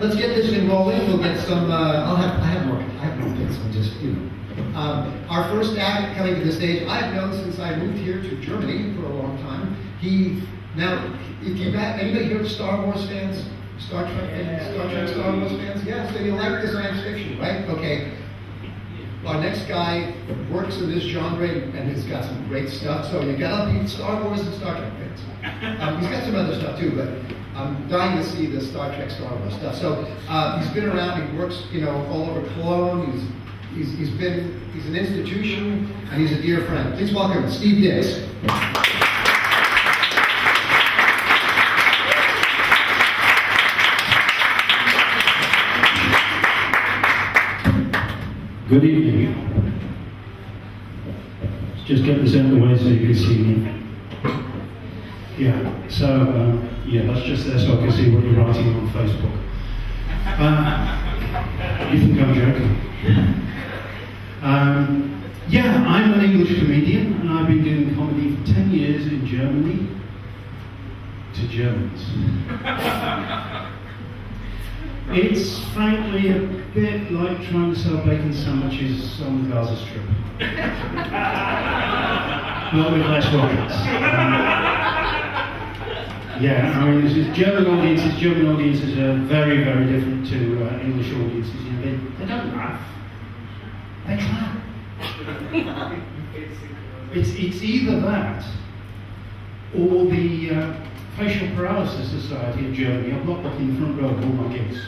let's get this thing rolling. We'll get some. I have more picks. I'm just, our first act coming to the stage. I've known since I moved here to Germany for a long time. If you got anybody here Star Wars fans, Star Trek, Star Wars fans, yeah. So you like the science fiction, right? Okay. Our next guy works in this genre and he's got some great stuff. So you gotta be Star Wars and Star Trek fans. He's got some other stuff too, but I'm dying to see the Star Trek, Star Wars stuff. So he's been around. He works, all over Cologne. He's an institution, and he's a dear friend. Please welcome Steve Dix. Good evening. Let's just get this out of the way so you can see me. Yeah, so, that's just there so I can see what you're writing on Facebook. You think I'm joking? I'm an English comedian, and I've been doing comedy for 10 years in Germany to Germans. It's frankly a bit like trying to sell bacon sandwiches on the Gaza Strip. But with less rockets. German audiences are very, very different to English audiences. They don't laugh, they clap. It's either that or the Facial Paralysis Society of Germany. I'm not looking in the front row of all my gigs.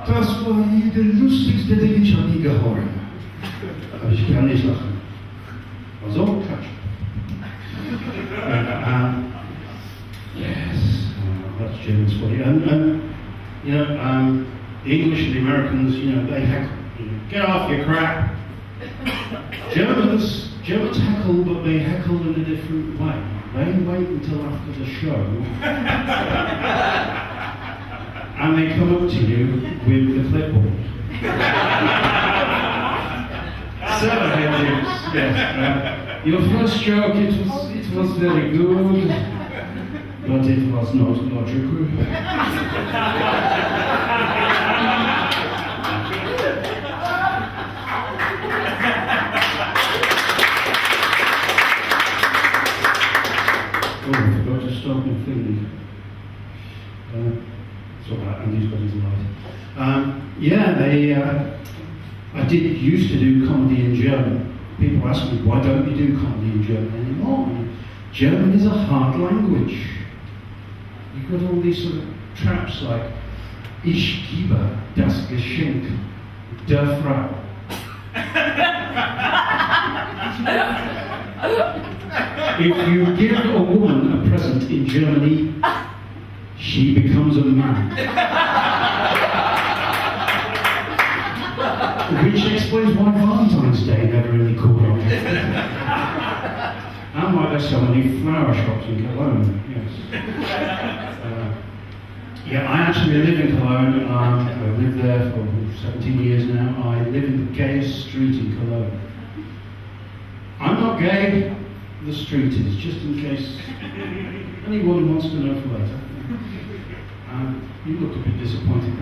Das war der lustigste, den ich je gehört habe. Aber ich kann nicht lachen. Also, Quatsch. Yes, that's German's funny. The English and the Americans, they heckle. Get off your crap. Germans heckle, but they heckle in a different way. They wait until after the show, and they come up to you with the clipboard. Yes. Your first joke, it was very good, but it was not logical. Oh, I forgot to stop my thing. It's alright, Andy's got his light. I used to do comedy in German. People ask me, why don't you do comedy in German anymore? German is a hard language. You've got all these sort of traps like, Ich gebe das Geschenk der Frau. If you give a woman a present in Germany, she becomes a man. Which explains why Valentine's Day never really caught on. And why there's so many flower shops in Cologne, yes. I actually live in Cologne. I've lived there for 17 years now. I live in the gayest street in Cologne. I'm not gay. The street is, just in case anyone wants to know for later. You look a bit disappointed.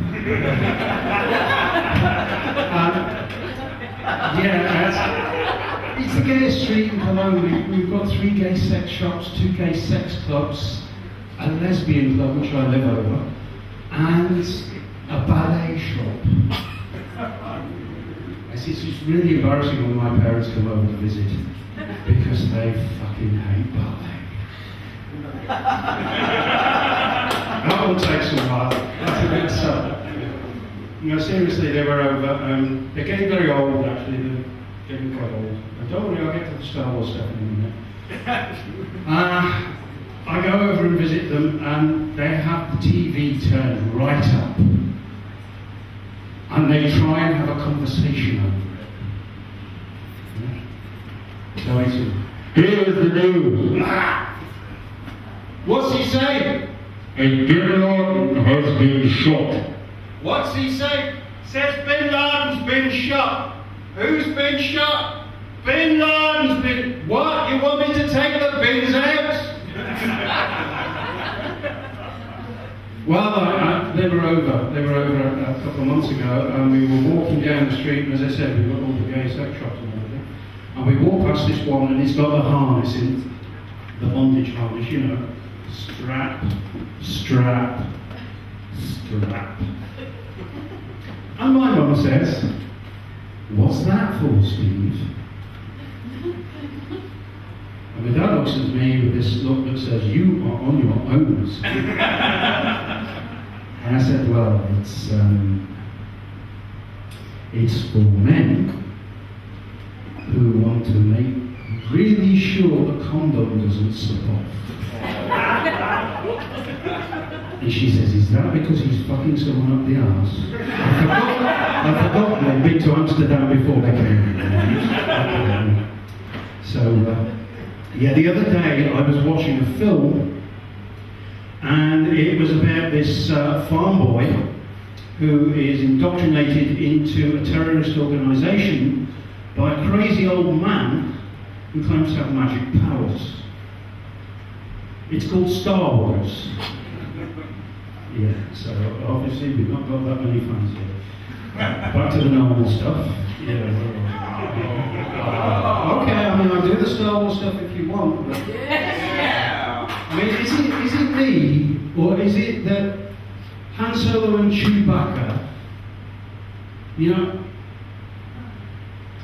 It's the gayest street in Cologne. We've got 3 gay sex shops, 2 gay sex clubs, a lesbian club which I live over, and a ballet shop. It's really embarrassing when my parents come over to visit, because they fucking hate ballet. That will take some while. That's a bit sad. Seriously, they were over. They're getting very old, actually. They're getting quite old. But don't worry, I'll get to the Star Wars stuff in a minute. I go over and visit them, and they have the TV turned right up. And they try and have a conversation over it. So I said, here's the news. What's he saying? A Bin Laden has been shot. What's he saying? Says Bin Laden's been shot. Who's been shot? Bin Laden's been... What? You want me to take the bins out? Well, they were over. They were over a couple of months ago, and we were walking down the street, and as I said, we've got all the gay sex shops and everything. And we walk past this one, and it's got the harness in, the bondage harness, you know. Strap, strap, strap. And my mum says, "What's that for, Steve?" And my dad looks at me with this look that says, "You are on your own." And I said, "Well, it's for men who want to make really sure the condom doesn't slip off." And she says, "Is that because he's fucking someone up the arse?" I forgot they'd been to Amsterdam before they came. So, yeah, the other day I was watching a film, and it was about this farm boy who is indoctrinated into a terrorist organisation by a crazy old man who claims to have magic powers. It's called Star Wars. Yeah, so obviously we've not got that many fans here. Back to the normal stuff. Yeah. Okay, I mean, I'll do the Star Wars stuff if you want. But, I mean, is it me, or is it that Han Solo and Chewbacca, you know,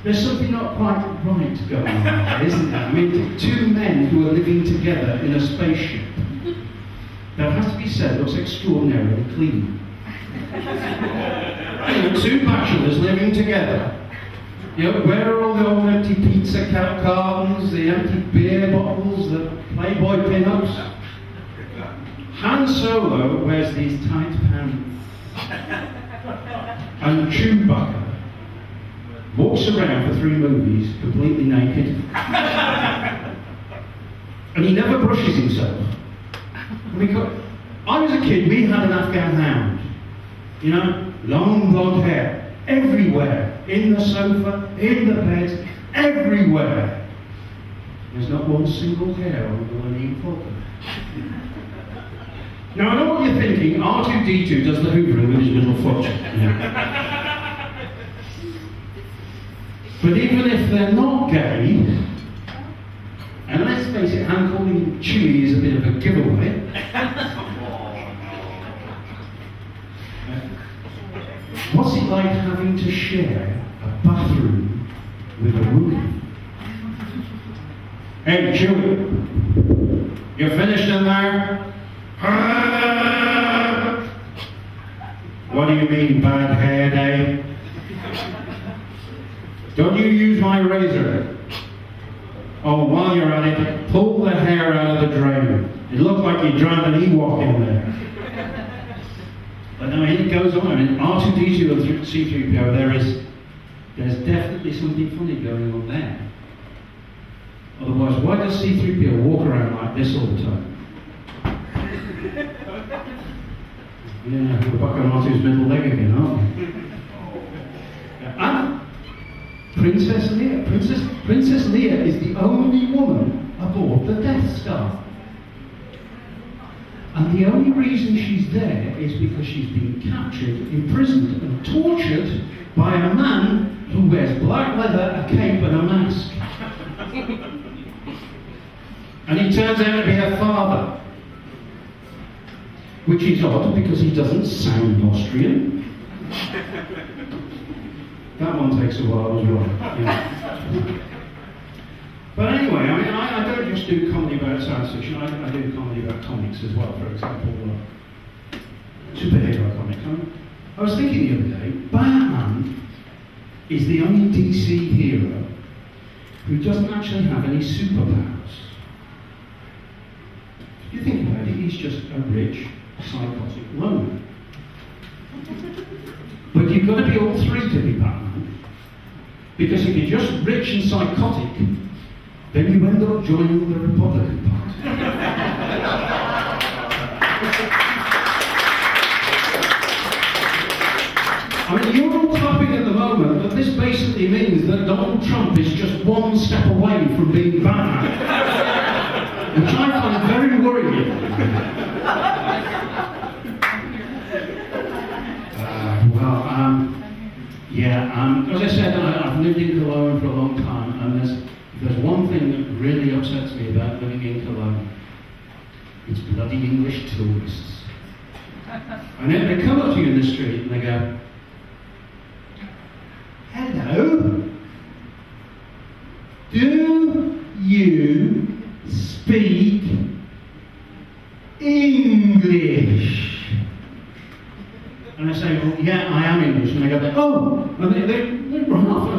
there's something not quite right going on there, isn't there? I mean, two men who are living together in a spaceship, that has to be said, looks extraordinarily clean. You know, two bachelors living together. You know, where are all the old empty pizza cartons, the empty beer bottles, the Playboy pin-ups? Han Solo wears these tight pants. And Chewbacca walks around for 3 movies completely naked. And he never brushes himself. Because I was a kid, we had an Afghan hound. You know, long blonde hair. Everywhere. In the sofa, in the bed, everywhere. There's not one single hair on the Millennium Falcon. Now I know what you're thinking, R2-D2 does the hoovering with his middle foot. Yeah. But even if they're not gay, and let's face it, Han calling him Chewie is a bit of a giveaway. What's it like having to share a bathroom with a woman? Hey, Chewie, you finished in there? What do you mean, bad hair day? Don't you use my razor? Oh, while you're at it, pull the hair out of the drain. It looked like you drowned an Ewok in there. But no, it goes on. I mean, R2-D2 and C-3PO, there's definitely something funny going on there. Otherwise, why does C-3PO walk around like this all the time? Yeah, we're back on R2's middle leg again, aren't we? And Princess Leia. Princess Leia is the only woman aboard the Death Star. And the only reason she's there is because she's been captured, imprisoned, and tortured by a man who wears black leather, a cape, and a mask. And he turns out to be her father. Which is odd because he doesn't sound Austrian. That one takes a while as well. Yeah. But anyway, I mean, I don't just do comedy about science fiction, I do comedy about comics as well, for example, superhero comics. I was thinking the other day, Batman is the only DC hero who doesn't actually have any superpowers. If you think about it, he's just a rich, psychotic loner. But you've got to be all three to be Batman. Because if you're just rich and psychotic, then you end up joining the Republican Party. I mean, you're all clapping at the moment, but this basically means that Donald Trump is just one step away from being Batman. Which I find very worrying. Yeah, as I said, I've lived in Cologne for a long time, and there's one thing that really upsets me about living in Cologne. It's bloody English tourists. And then they come up to you in the street and they go, "Hello, do you speak English?" And I say, "Well, yeah, I am English." And they go, "Oh," and they run off.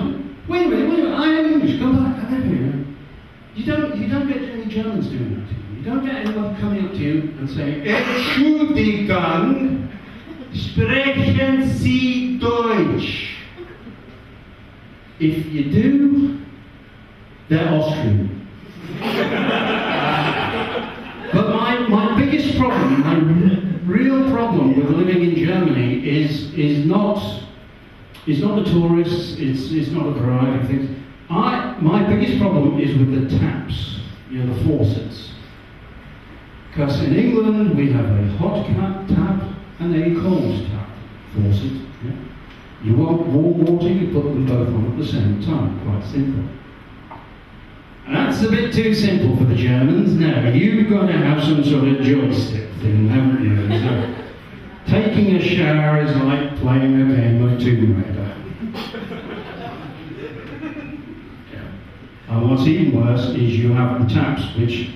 Wait a minute, I am English, come back, I live here. You don't get any Germans doing that to you. You don't get anyone coming up to you and saying, "Entschuldigung, sprechen Sie Deutsch?" If you do, they're Austrian. But my biggest problem, my real problem with living in Germany is not the tourists, it's not a variety of things. My biggest problem is with the taps, the faucets. Because in England we have a hot tap and a cold tap faucet. Yeah? You want warm water, you put them both on at the same time, quite simple. And that's a bit too simple for the Germans. Now, you've got to have some sort of joystick thing, haven't you? So, taking a shower is like playing a game of Tomb Raider. And what's even worse is you have the taps which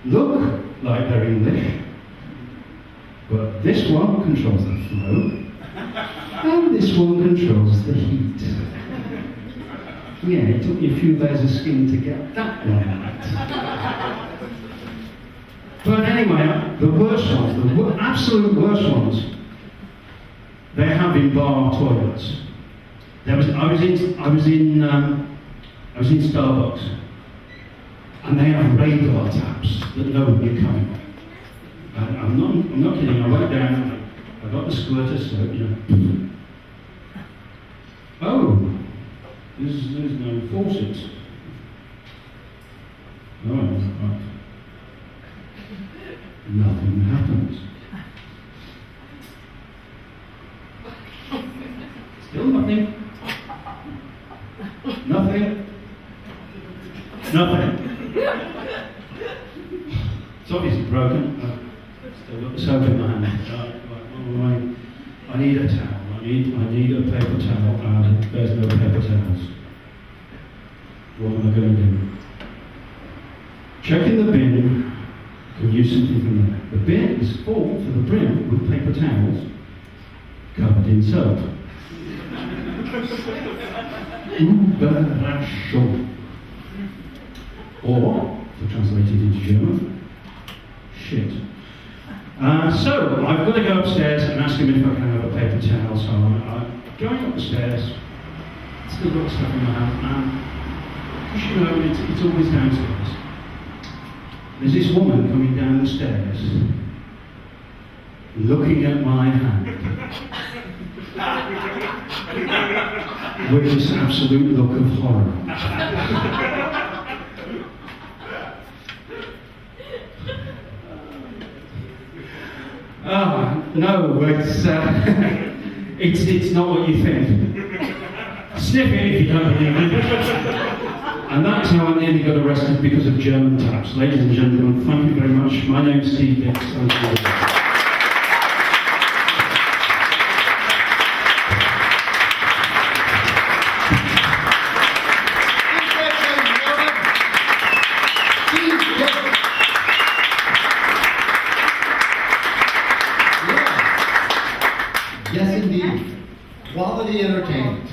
look like they're English, but this one controls the flow, and this one controls the heat. Yeah, it took me a few layers of skin to get that one right. But anyway, the worst ones, the absolute worst ones, they have in bar toilets. I was in Starbucks, and they have radar taps that know you're coming. And I'm not kidding. I went down, I got the squirter, so oh, there's no faucet. Oh, right. Nothing happens. Still nothing. Nothing. It's obviously broken. I've still got the soap in my hand. I need a towel. I need a paper towel. There's no paper towels. What am I going to do? Checking the bin. Can use something from there. The bin is full to the brim with paper towels covered in soap. Überraschung. Or, to translate it into German, shit. So, I've got to go upstairs and ask him if I can have a paper towel. So I'm going up the stairs, still got stuff in my hand, and it's always downstairs. There's this woman coming down the stairs, looking at my hand, with this absolute look of horror. No, it's not what you think. Sniff it if you don't believe me. And that's how I nearly got arrested because of German taps. Ladies and gentlemen, thank you very much. My name is Steve Dix. Yes, indeed. Quality entertainment.